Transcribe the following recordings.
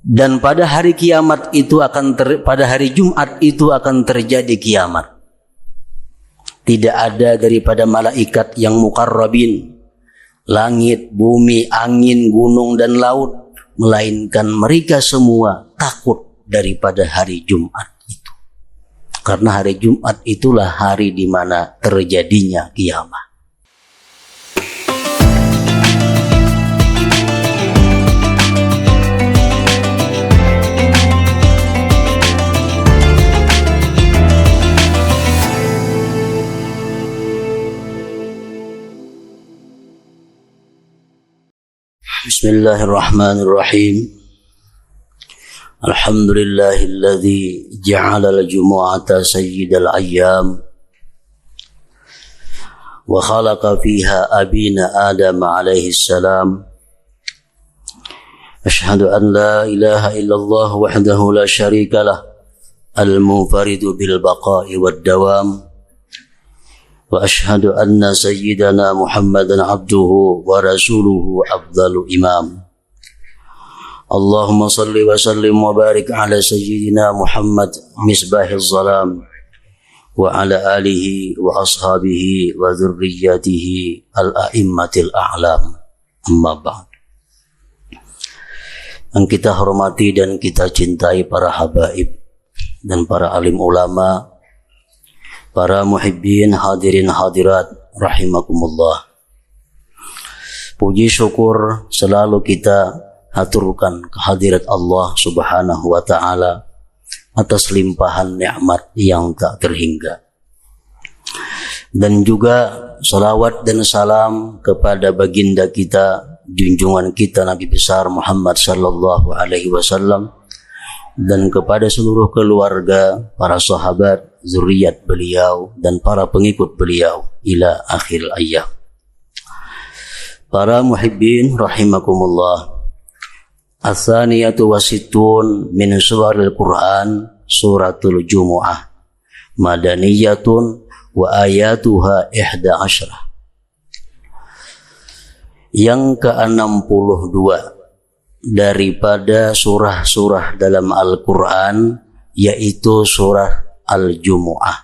Dan pada hari kiamat itu pada hari Jumat itu akan terjadi kiamat. Tidak ada daripada malaikat yang muqarrabin, langit, bumi, angin, gunung dan laut, melainkan mereka semua takut daripada hari Jumat itu. Karena hari Jumat itulah hari di mana terjadinya kiamat. Bismillahirrahmanirrahim. Alhamdulillahilladzi ja'ala al-jumu'ata sayyidal ayyam wa khalaqa fiha abina Adam alaihi salam. Ashhadu an la ilaha illallah wahdahu la syarika lah, al-munfaridu bil baqa'i wad dawam. Wa ashhadu anna sayyidana Muhammadan abduhu wa rasuluhu afdalu imam. Allahumma salli wa sallim wa barik ala sayyidina Muhammad misbahiz zalam wa ala alihi wa ashabihi wa dhurriyyatihi al-a'immatil a'lam. Amma ba'd. Yang kita hormati dan kita cintai para habaib dan para alim ulama, para muhibbin hadirin hadirat rahimakumullah. Puji syukur selalu kita haturkan kehadirat Allah Subhanahu wa taala atas limpahan nikmat yang tak terhingga. Dan juga salawat dan salam kepada baginda kita, junjungan kita Nabi besar Muhammad sallallahu alaihi wasallam, dan kepada seluruh keluarga, para sahabat, zuriat beliau dan para pengikut beliau ila akhir ayyam. Para muhibbin rahimakumullah. As-saniyatu wasittun min suwaril Quran suratul Jumu'ah. Madaniyatun wa ayatuha 11. Yang ke-62 daripada surah-surah dalam Al-Quran, yaitu surah Al-Jumu'ah.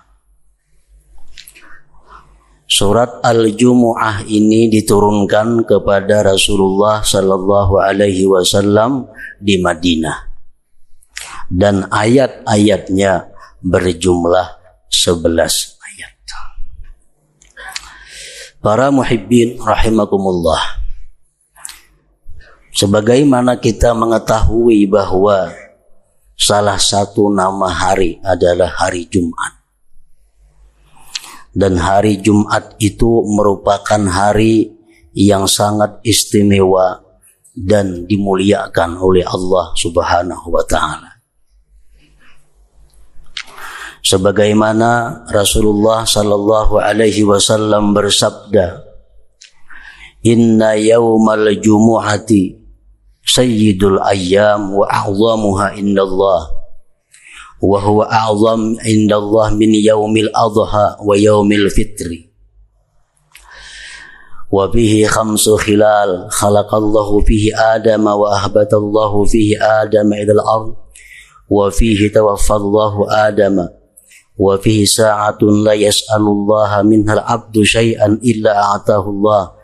Surat Al-Jumu'ah ini diturunkan kepada Rasulullah sallallahu alaihi wasallam di Madinah. Dan ayat-ayatnya berjumlah 11 ayat. Para muhibbin rahimakumullah. Sebagaimana kita mengetahui bahwa salah satu nama hari adalah hari Jumat. Dan hari Jumat itu merupakan hari yang sangat istimewa dan dimuliakan oleh Allah Subhanahu wa taala. Sebagaimana Rasulullah sallallahu alaihi wasallam bersabda, "Inna yaumal jumu'ati sayyidul ayyam wa a'zamuha indallah wa huwa a'zam indallah min yaumil adha wa yaumil fitri wa fihi khamsu khilal khalaqallahu fihi adama wa ahbatallahu fihi adama ilal ard wa fihi tawaffallahu adama wa fihi sa'atun la yas'alullaha minhal abdu syai'an illa a'tahullah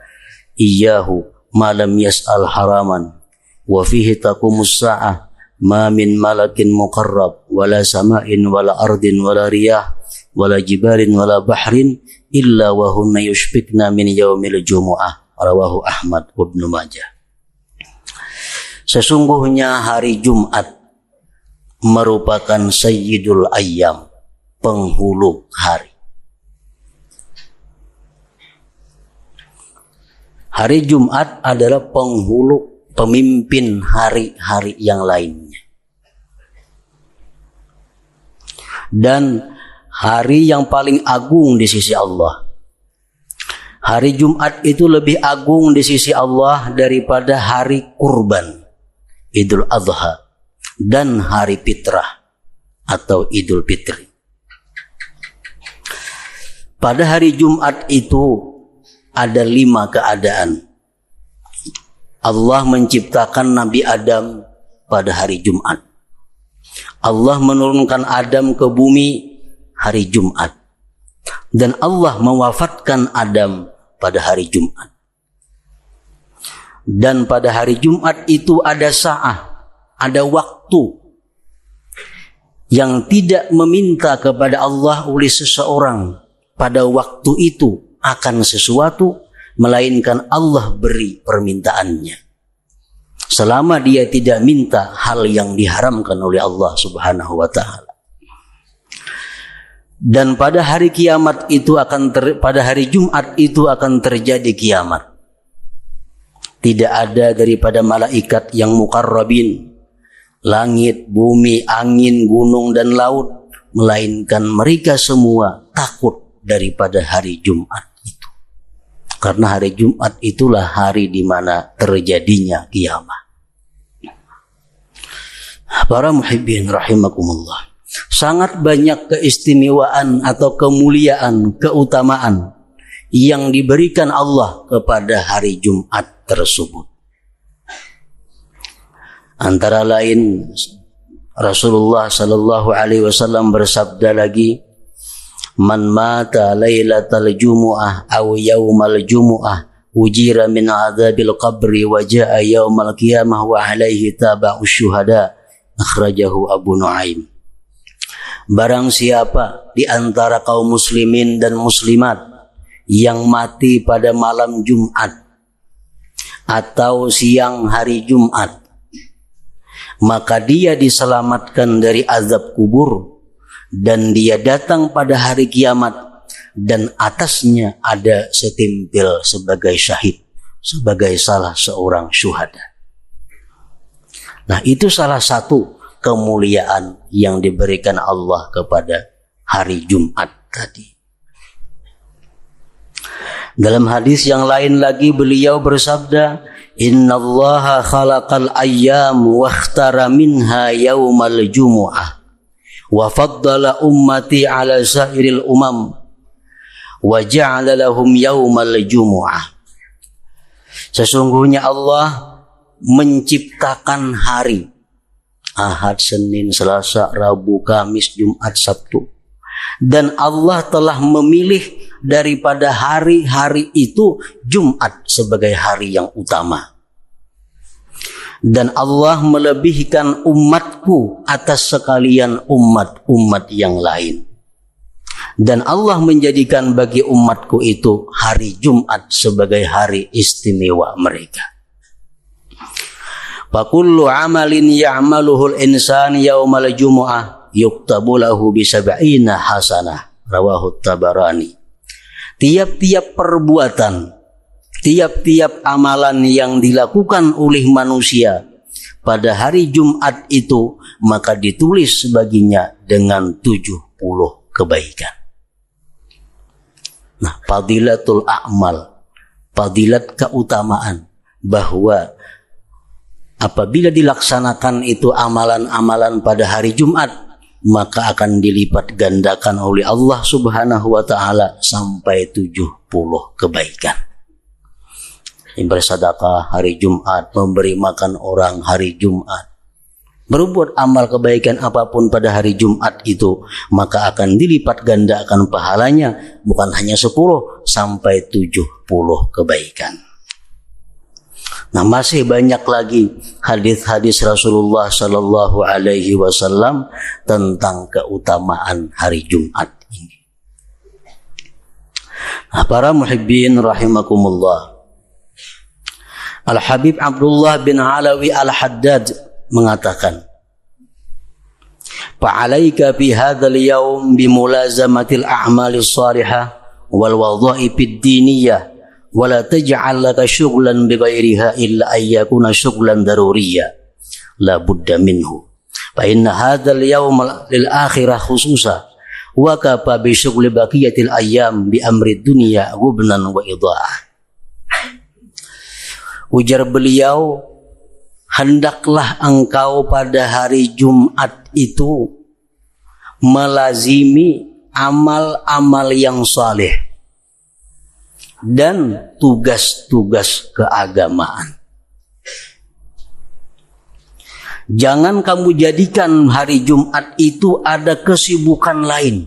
iyyahu ma lam yas'al haraman wa fihi taqumus sa'ah ma min malakin muqarrab wala sama'in wala ardin wala riyah wala jibalin wala bahrin illa wa hunna yushfikna min yaumil jumu'ah." Rawahu Ahmad wa Ibnu Majah. Sesungguhnya hari Jumat merupakan sayyidul ayyam, penghulu hari. Hari Jumat adalah penghulu, pemimpin hari-hari yang lainnya. Dan hari yang paling agung di sisi Allah. Hari Jumat itu lebih agung di sisi Allah daripada hari kurban, Idul Adha, dan hari fitrah atau Idul Fitri. Pada hari Jumat itu ada 5 keadaan. Allah menciptakan Nabi Adam pada hari Jumat. Allah menurunkan Adam ke bumi hari Jumat. Dan Allah mewafatkan Adam pada hari Jumat. Dan pada hari Jumat itu ada sa'ah, ada waktu yang tidak meminta kepada Allah oleh seseorang pada waktu itu akan sesuatu, melainkan Allah beri permintaannya. Selama dia tidak minta hal yang diharamkan oleh Allah Subhanahu wa ta'ala. Dan pada hari kiamat itu pada hari Jumat itu akan terjadi kiamat. Tidak ada daripada malaikat yang muqarrabin, langit, bumi, angin, gunung, dan laut, melainkan mereka semua takut daripada hari Jumat itu. Karena hari Jumat itulah hari di mana terjadinya kiamat. Para muhibbin rahimakumullah, sangat banyak keistimewaan atau kemuliaan, keutamaan yang diberikan Allah kepada hari Jumat tersebut. Antara lain Rasulullah sallallahu alaihi wasallam bersabda lagi, "Man mata lailatal jumu'ah aw yaumal jumu'ah ujira min adzabil qabri wa jaa yaumal qiyamah wa alaihi taba'u syuhada." Akhrajahu Abu Nuaim. Barang siapa di antara kaum muslimin dan muslimat yang mati pada malam Jumat atau siang hari Jumat, maka dia diselamatkan dari azab kubur dan dia datang pada hari kiamat dan atasnya ada setimpil sebagai syahid, sebagai salah seorang syuhada. Nah, itu salah satu kemuliaan yang diberikan Allah kepada hari Jumat tadi. Dalam hadis yang lain lagi beliau bersabda, "Innallaha khalaqal ayyam wa ikhtara minha yaumal jumu'ah wa faddala ummati ala sairil umam wa ja'ala lahum yaumal jumu'ah." Sesungguhnya Allah menciptakan hari Ahad, Senin, Selasa, Rabu, Kamis, Jumat, Sabtu. Dan Allah telah memilih daripada hari-hari itu Jumat sebagai hari yang utama. Dan Allah melebihkan umatku atas sekalian umat-umat yang lain. Dan Allah menjadikan bagi umatku itu hari Jumat sebagai hari istimewa mereka. Fakullu amalin ya'maluhul insan yaumal jumu'ah yuktabu lahu bisab'ina hasanah. Rawahu Tabarani. Tiap-tiap perbuatan, tiap-tiap amalan yang dilakukan oleh manusia pada hari Jumat itu, maka ditulis baginya dengan 70 kebaikan. Nah, fadilatul a'mal, fadilat keutamaan, bahwa apabila dilaksanakan itu amalan-amalan pada hari Jumat, maka akan dilipat gandakan oleh Allah Subhanahu wa ta'ala sampai 70 kebaikan. Bersedekah hari Jumat, memberi makan orang hari Jumat, berbuat amal kebaikan apapun pada hari Jumat itu, maka akan dilipat gandakan pahalanya bukan hanya 10 sampai 70 kebaikan. Nah, masih banyak lagi hadis-hadis Rasulullah sallallahu alaihi wasallam tentang keutamaan hari Jumat ini. Nah, para muhibbin rahimakumullah, Al-Habib Abdullah bin Alawi Al-Haddad mengatakan, "Fa'alaika fi hadzal yaum bimulazamatil a'malis salihah wal wadha'ifid diniyah wala taj'al laka syughlan bighairiha illa ayyakuna syughlan daruriyya la budda minhu fa inna hadzal yawma lil akhirah khususa wa kafa bi syughli baqiyatil ayyam bi amri dunya ghubnan wa idha'ah." Ujar beliau, hendaklah engkau pada hari Jumat itu melazimi amal-amal yang saleh dan tugas-tugas keagamaan. Jangan kamu jadikan hari Jumat itu ada kesibukan lain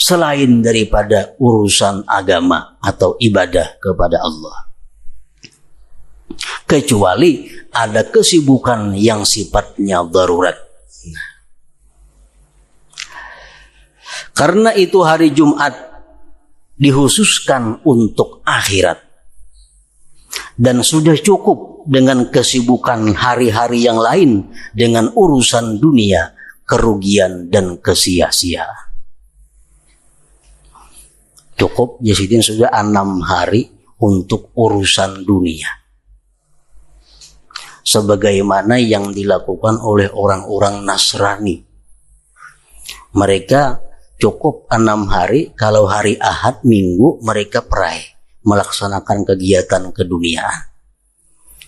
selain daripada urusan agama atau ibadah kepada Allah. Kecuali ada kesibukan yang sifatnya darurat. Karena itu hari Jumat dikhususkan untuk akhirat. Dan sudah cukup dengan kesibukan hari-hari yang lain dengan urusan dunia, kerugian dan kesia-siaan. Cukup Yazidin sudah 6 hari untuk urusan dunia. Sebagaimana yang dilakukan oleh orang-orang Nasrani. Mereka cukup 6 hari, kalau hari Ahad, Minggu mereka perai, melaksanakan kegiatan keduniaan.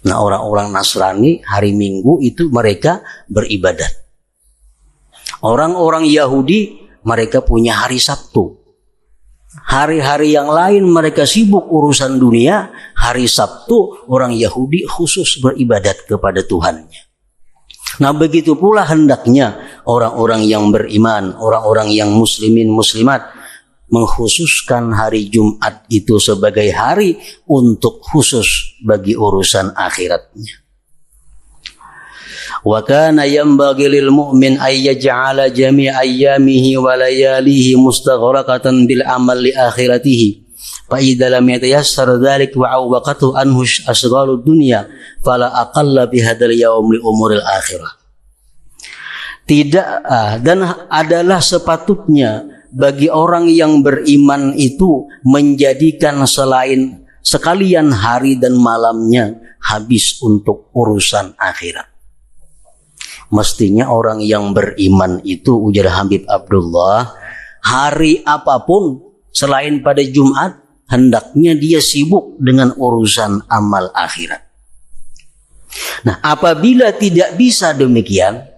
Nah, orang-orang Nasrani hari Minggu itu mereka beribadat. Orang-orang Yahudi mereka punya hari Sabtu. Hari-hari yang lain mereka sibuk urusan dunia. Hari Sabtu orang Yahudi khusus beribadat kepada Tuhannya. Nah, begitu pula hendaknya orang-orang yang beriman, orang-orang yang muslimin muslimat mengkhususkan hari Jumat itu sebagai hari untuk khusus bagi urusan akhiratnya. Wa kana yanbaghi lil mu'min ay yaj'ala jami' ayyamihi wa layalihi mustaghraqatan bil amal li akhiratihi. Fa idza lam yatayassar dzalik wa awqatu anhu asghalud dunya fala aqalla bi hadzal yaum li umuril akhirah. Tidak dan adalah sepatutnya bagi orang yang beriman itu menjadikan sekalian hari dan malamnya habis untuk urusan akhirat. Mestinya orang yang beriman itu, ujar Habib Abdullah, hari apapun selain pada Jumat hendaknya dia sibuk dengan urusan amal akhirat. Nah, apabila tidak bisa demikian,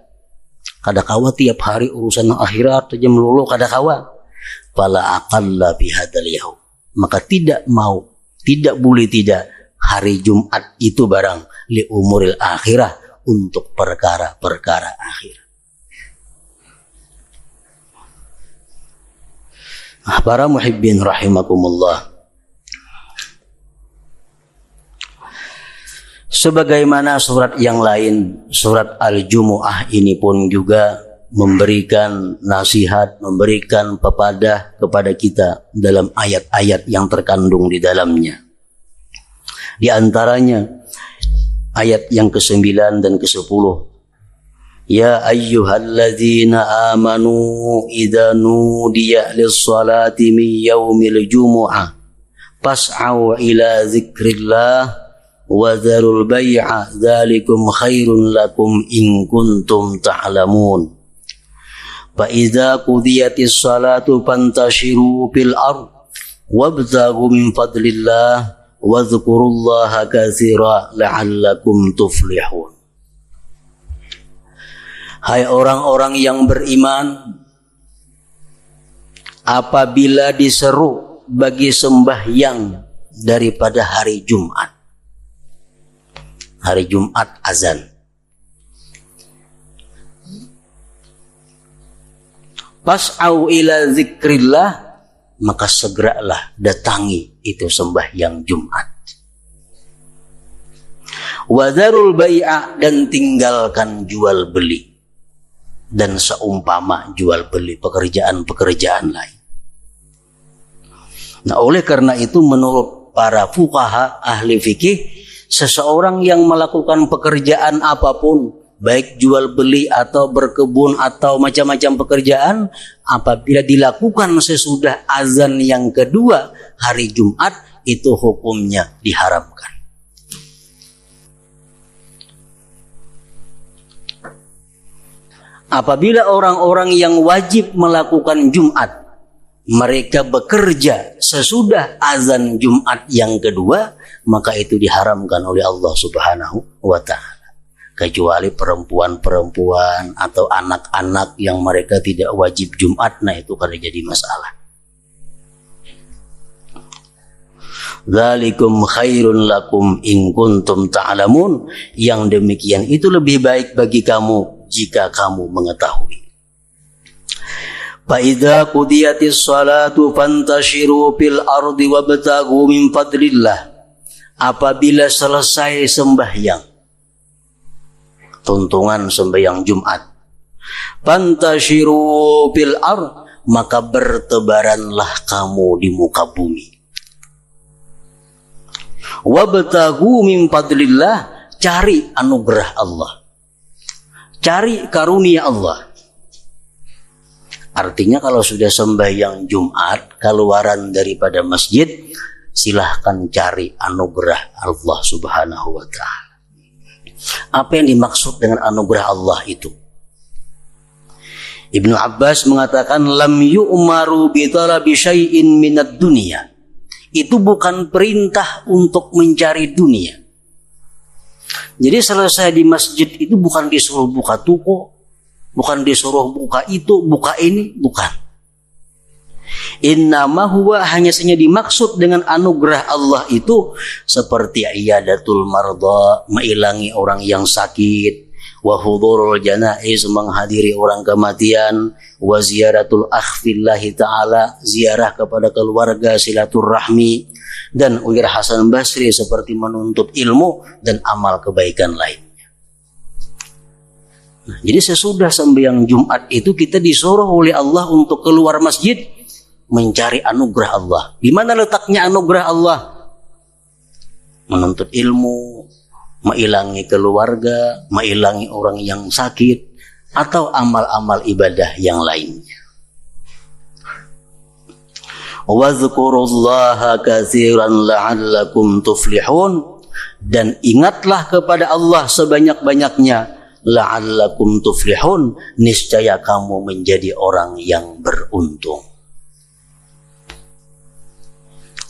kadakawa tiap hari urusan akhirat saja melulu kadakawa, fala aqalla bihadzal yaum, maka tidak boleh hari Jumat itu barang li umuril akhirah, untuk perkara-perkara akhir. Para muhibbin rahimakumullah, sebagaimana surat yang lain, surat Al-Jumu'ah ini pun juga memberikan nasihat, memberikan pepadah kepada kita dalam ayat-ayat yang terkandung di dalamnya. Di antaranya ayat yang ke-9 dan ke-10. Ya ayyuhalladzina amanu idza nudiya lis-salati min yaumil jumu'ah fas'au ila dzikrillah wa dzarul bai'a dzalikum khairun lakum in kuntum ta'lamun. Fa idza qudiyatis salatu fantashiru fil ard wabtaghu min fadlillah wadhkurullaha katsira la'allakum tuflihun. Hai orang-orang yang beriman, apabila diseru bagi sembahyang daripada hari Jumat, hari Jumat azan, fas'au ila zikrillah, maka segeralah datangi itu sembahyang Jumat. Wadzarul bai'a, dan tinggalkan jual beli dan seumpama jual beli, pekerjaan-pekerjaan lain. Nah, oleh karena itu menurut para fuqaha ahli fikih, seseorang yang melakukan pekerjaan apapun, baik jual beli atau berkebun atau macam-macam pekerjaan, apabila dilakukan sesudah azan yang kedua hari Jumat, itu hukumnya diharamkan. Apabila orang-orang yang wajib melakukan Jumat, mereka bekerja sesudah azan Jumat yang kedua, maka itu diharamkan oleh Allah Subhanahu wa ta'ala. Kecuali perempuan-perempuan atau anak-anak yang mereka tidak wajib Jumat, nah itu kada jadi masalah. Dzalikum khairun lakum in kuntum ta'lamun. Yang demikian itu lebih baik bagi kamu jika kamu mengetahui. Fa idza qudiyatis salatu fantashiru fil ardi wabtaghu min fadlillah. Apabila selesai sembahyang, tuntungan sembahyang Jumat, fantashiru fil ard, maka bertebaranlah kamu di muka bumi. Wabtaghu min fadlillah, cari anugerah Allah, cari karunia Allah. Artinya kalau sudah sembahyang Jumat, keluaran daripada masjid, silahkan cari anugerah Allah Subhanahu wa ta'ala. Apa yang dimaksud dengan anugerah Allah itu? Ibnu Abbas mengatakan, lam yu'maru bi talabi syai'in minad dunya. Itu bukan perintah untuk mencari dunia. Jadi selesai di masjid itu bukan disuruh buka toko, bukan disuruh buka itu, buka ini, bukan. Innama huwa, hanya saja dimaksud dengan anugerah Allah itu seperti iyadatul marda, mengilangi orang yang sakit, wa hudurul janaiz, menghadiri orang kematian, wa ziyaratul akhfillahi ta'ala, ziarah kepada keluarga, silaturahmi, dan Uyair Hasan Basri seperti menuntut ilmu dan amal kebaikan lainnya. Nah, jadi sesudah sembahyang Jumat itu kita disuruh oleh Allah untuk keluar masjid mencari anugerah Allah. Di mana letaknya anugerah Allah? Menuntut ilmu, mengilangi keluarga, mengilangi orang yang sakit, atau amal-amal ibadah yang lainnya. Wazkurullaha katsiran la'allakum tuflihun, dan ingatlah kepada Allah sebanyak-banyaknya, la'allakum tuflihun, niscaya kamu menjadi orang yang beruntung.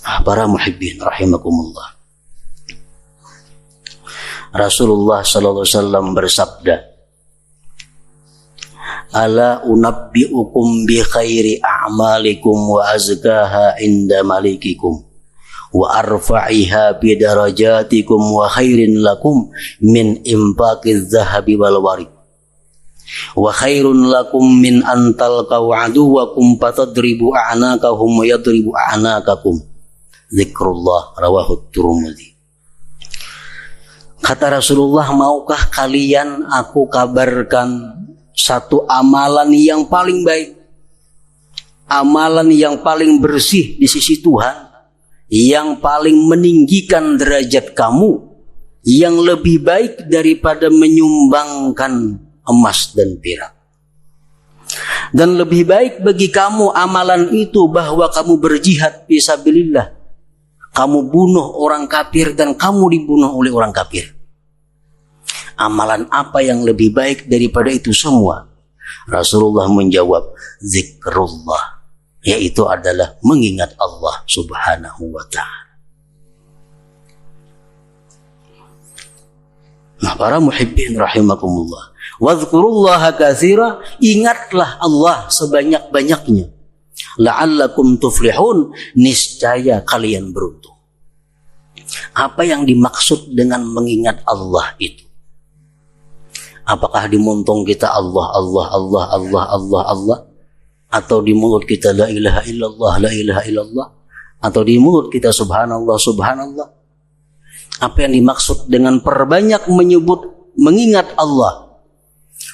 Para muhibbin rahimakumullah, Rasulullah sallallahu alaihi wasallam bersabda, ala unabbiukum bi khairi a'malikum wa azkaha inda malikikum wa arfa'iha bi darajatikum wa khairin lakum min infaqiz zahabi wal warid wa khairun lakum min an talqaw aduwakum fatadribu a'naqahum wa yadribu a'naqakum. Zikrullah, rawahu Tirmidzi. Kata Rasulullah, maukah kalian aku kabarkan satu amalan yang paling baik, amalan yang paling bersih di sisi Tuhan, yang paling meninggikan derajat kamu, yang lebih baik daripada menyumbangkan emas dan perak. Dan lebih baik bagi kamu amalan itu bahwa kamu berjihad fisabilillah, kamu bunuh orang kafir dan kamu dibunuh oleh orang kafir. Amalan apa yang lebih baik daripada itu semua? Rasulullah menjawab, zikrullah, yaitu adalah mengingat Allah Subhanahu wa ta'ala. Nah, para muhibbin rahimakumullah, wazkurullaha katsira, ingatlah Allah sebanyak-banyaknya, la'allakum tuflihun, niscaya kalian beruntung. Apa yang dimaksud dengan mengingat Allah itu? Apakah di muntung kita Allah, Allah, Allah, Allah, Allah, Allah, atau di mulut kita la ilaha illallah, la ilaha illallah, atau di mulut kita subhanallah, subhanallah? Apa yang dimaksud dengan perbanyak menyebut mengingat Allah?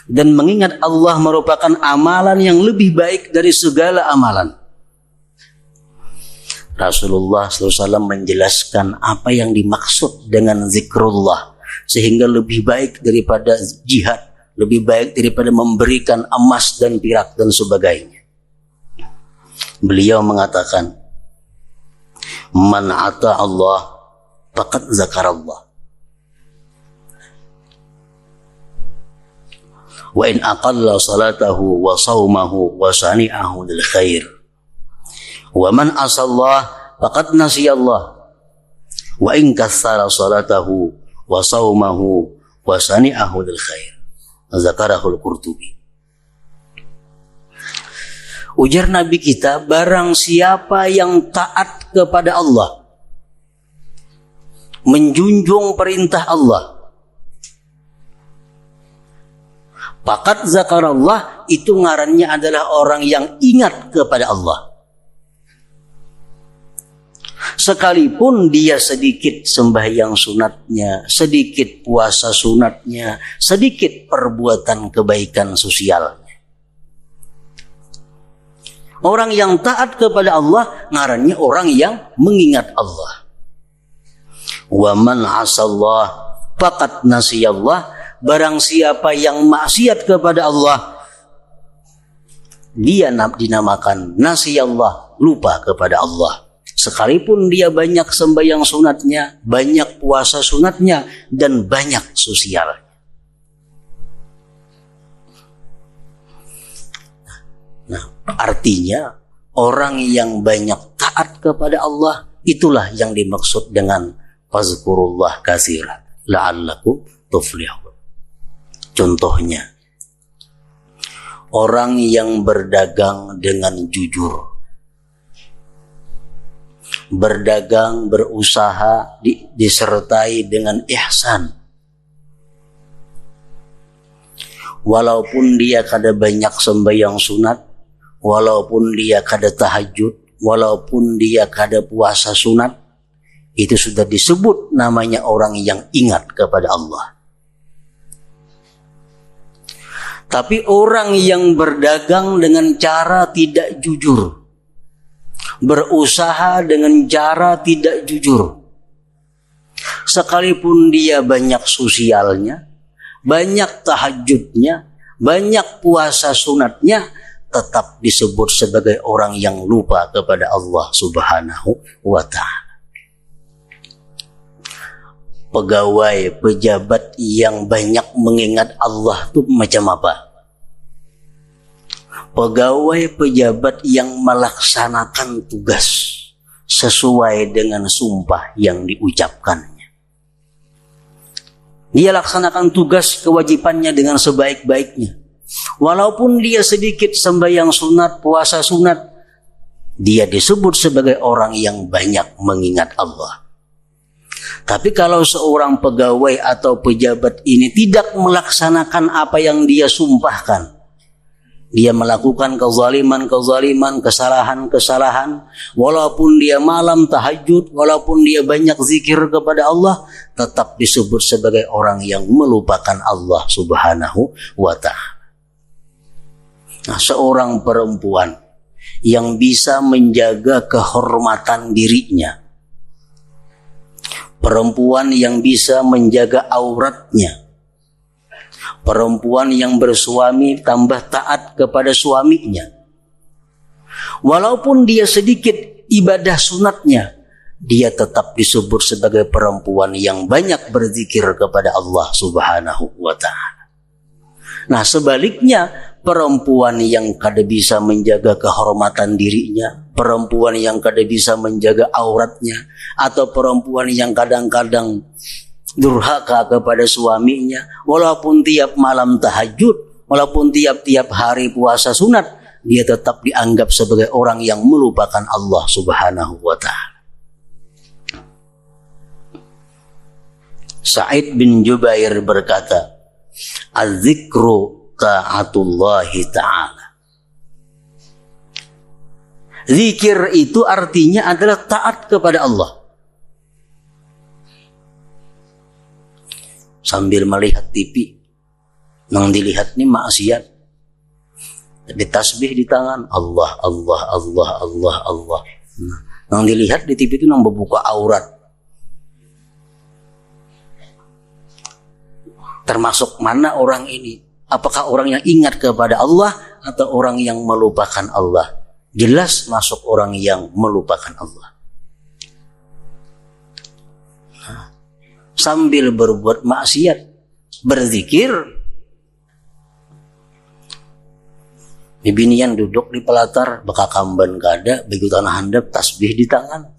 Dan mengingat Allah merupakan amalan yang lebih baik dari segala amalan. Rasulullah SAW menjelaskan apa yang dimaksud dengan zikrullah, sehingga lebih baik daripada jihad, lebih baik daripada memberikan emas dan perak dan sebagainya. Beliau mengatakan, man ata Allah faqad zakarallah, wa in aqalla salatahu wa sawmahu wa sani'ahu lil khair, wa man asallah faqad nasiyallah, wa in kassara salatahu wa sawmahu wa sani'ahu lil khair. Zakarahul Qurtubi. Ujar Nabi kita, barang siapa yang taat kepada Allah, menjunjung perintah Allah. Faqad zakarallah itu ngarannya adalah orang yang ingat kepada Allah. Sekalipun dia sedikit sembahyang sunatnya, sedikit puasa sunatnya, sedikit perbuatan kebaikan sosialnya. Orang yang taat kepada Allah ngarannya orang yang mengingat Allah. Wa man asallah faqad nasiyallah. Barang siapa yang maksiat kepada Allah, dia dinamakan nasiyallah, lupa kepada Allah. Sekalipun dia banyak sembahyang sunatnya, banyak puasa sunatnya, dan banyak sosial. Nah, artinya orang yang banyak taat kepada Allah, itulah yang dimaksud dengan fazkurullah katsiran la'allakum tuflihun. Contohnya, orang yang berdagang dengan jujur, berdagang, berusaha disertai dengan ihsan. Walaupun dia kada banyak sembahyang sunat, walaupun dia kada tahajud, walaupun dia kada puasa sunat, itu sudah disebut namanya orang yang ingat kepada Allah. Tapi orang yang berdagang dengan cara tidak jujur, berusaha dengan cara tidak jujur, sekalipun dia banyak sosialnya, banyak tahajudnya, banyak puasa sunatnya, tetap disebut sebagai orang yang lupa kepada Allah Subhanahu wa ta'ala. Pegawai, pejabat yang banyak mengingat Allah itu macam apa? Pegawai, pejabat yang melaksanakan tugas sesuai dengan sumpah yang diucapkannya. Dia laksanakan tugas kewajibannya dengan sebaik-baiknya. Walaupun dia sedikit sembahyang sunat, puasa sunat, dia disebut sebagai orang yang banyak mengingat Allah. Tapi kalau seorang pegawai atau pejabat ini tidak melaksanakan apa yang dia sumpahkan, dia melakukan kezaliman, kesalahan, walaupun dia malam tahajud, walaupun dia banyak zikir kepada Allah, tetap disebut sebagai orang yang melupakan Allah Subhanahu wa ta'ala. Nah, seorang perempuan yang bisa menjaga kehormatan dirinya, perempuan yang bisa menjaga auratnya, perempuan yang bersuami tambah taat kepada suaminya, walaupun dia sedikit ibadah sunatnya, dia tetap disebut sebagai perempuan yang banyak berzikir kepada Allah Subhanahu wa ta'ala. Nah, sebaliknya, perempuan yang kada bisa menjaga kehormatan dirinya, perempuan yang kada bisa menjaga auratnya, atau perempuan yang kadang-kadang durhaka kepada suaminya, walaupun tiap malam tahajud, walaupun tiap-tiap hari puasa sunat, dia tetap dianggap sebagai orang yang melupakan Allah Subhanahu wa ta'ala. Sa'id bin Jubair berkata, "Az-zikru ta'atullahi ta'ala." Zikir itu artinya adalah taat kepada Allah. Sambil melihat TV, nang dilihat ni maksiat, tapi tasbih di tangan, Allah, Allah, Allah, Allah, Allah. Nang dilihat di TV itu nang membuka aurat. Termasuk mana orang ini? Apakah orang yang ingat kepada Allah atau orang yang melupakan Allah? Jelas masuk orang yang melupakan Allah. Sambil berbuat maksiat, berzikir, bibinian duduk di pelatar, bekakamban kada, begitu tanah handap, tasbih di tangan,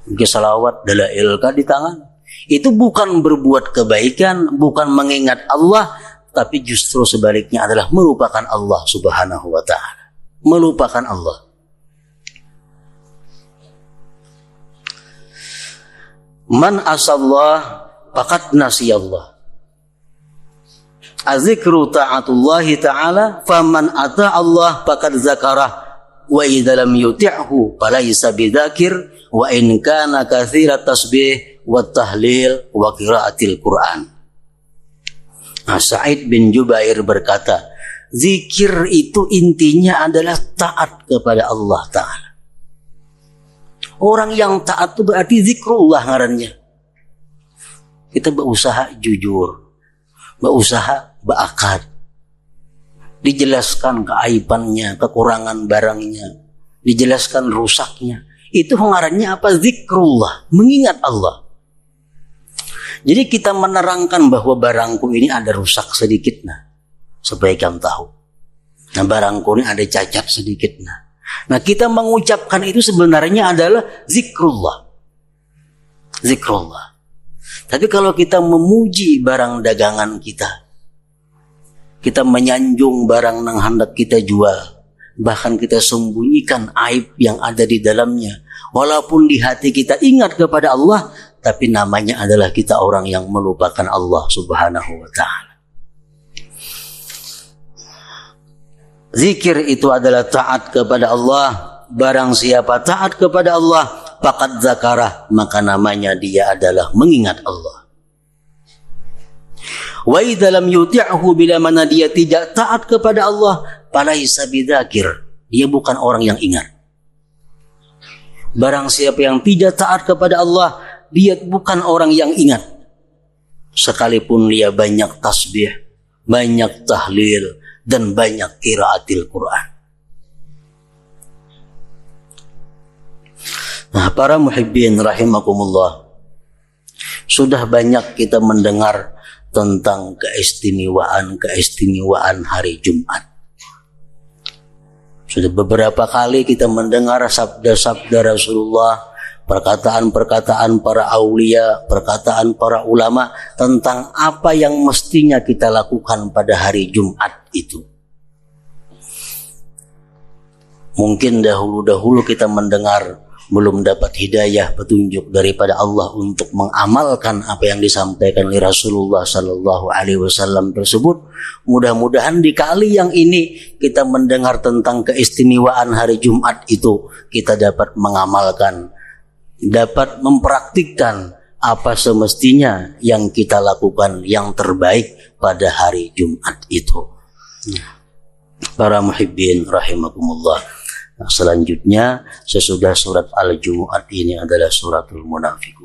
begitu salawat, dalail di tangan. Itu bukan berbuat kebaikan, bukan mengingat Allah, tapi justru sebaliknya adalah melupakan Allah Subhanahu wa ta'ala. Melupakan Allah. Man asallah faqad nasiyallah. Azikru ta'atullahi ta'ala faman ata'allah faqad zakarah wa idza lam yuti'hu falaysa bidzakir wa in kana katsirat tasbih wa tahlil wa qiraatil Quran. Sa'id bin Jubair berkata, zikir itu intinya adalah taat kepada Allah Ta'ala. Orang yang taat itu berarti zikrullah ngarannya. Kita berusaha jujur, berusaha berakad, dijelaskan keaibannya, kekurangan barangnya, dijelaskan rusaknya. Itu ngarannya apa? Zikrullah, mengingat Allah. Jadi kita menerangkan bahwa barangku ini ada rusak sedikit, nah, supaya kamu tahu. Nah, barangku ini ada cacat sedikit, nah, kita mengucapkan itu sebenarnya adalah zikrullah. Zikrullah. Tapi kalau kita memuji barang dagangan kita, kita menyanjung barang yang hendak kita jual, bahkan kita sembunyikan aib yang ada di dalamnya, walaupun di hati kita ingat kepada Allah, tapi namanya adalah kita orang yang melupakan Allah Subhanahu wa ta'ala. Zikir itu adalah taat kepada Allah. Barang siapa taat kepada Allah, faqad zakarah, maka namanya dia adalah mengingat Allah. Wa idza lam yuti'hu, bila mana dia tidak taat kepada Allah, falaisa bidzakir, dia bukan orang yang ingat. Barang siapa yang tidak taat kepada Allah, dia bukan orang yang ingat. Sekalipun dia banyak tasbih, banyak tahlil, dan banyak qiraatil Quran. Nah, para muhibbin rahimakumullah, sudah banyak kita mendengar tentang keistimewaan hari Jumat. Sudah beberapa kali kita mendengar sabda-sabda Rasulullah, perkataan-perkataan para aulia, perkataan para ulama tentang apa yang mestinya kita lakukan pada hari Jumat itu. Mungkin dahulu-dahulu kita mendengar, belum dapat hidayah petunjuk daripada Allah untuk mengamalkan apa yang disampaikan oleh Rasulullah Sallallahu Alaihi Wasallam tersebut. Mudah-mudahan di kali yang ini kita mendengar tentang keistimewaan hari Jumat itu, kita dapat mengamalkan, dapat mempraktikkan apa semestinya yang kita lakukan yang terbaik pada hari Jumat itu. Para muhibbin rahimakumullah. Selanjutnya, sesudah surat Al-Jumu'at ini adalah suratul Munafiqun.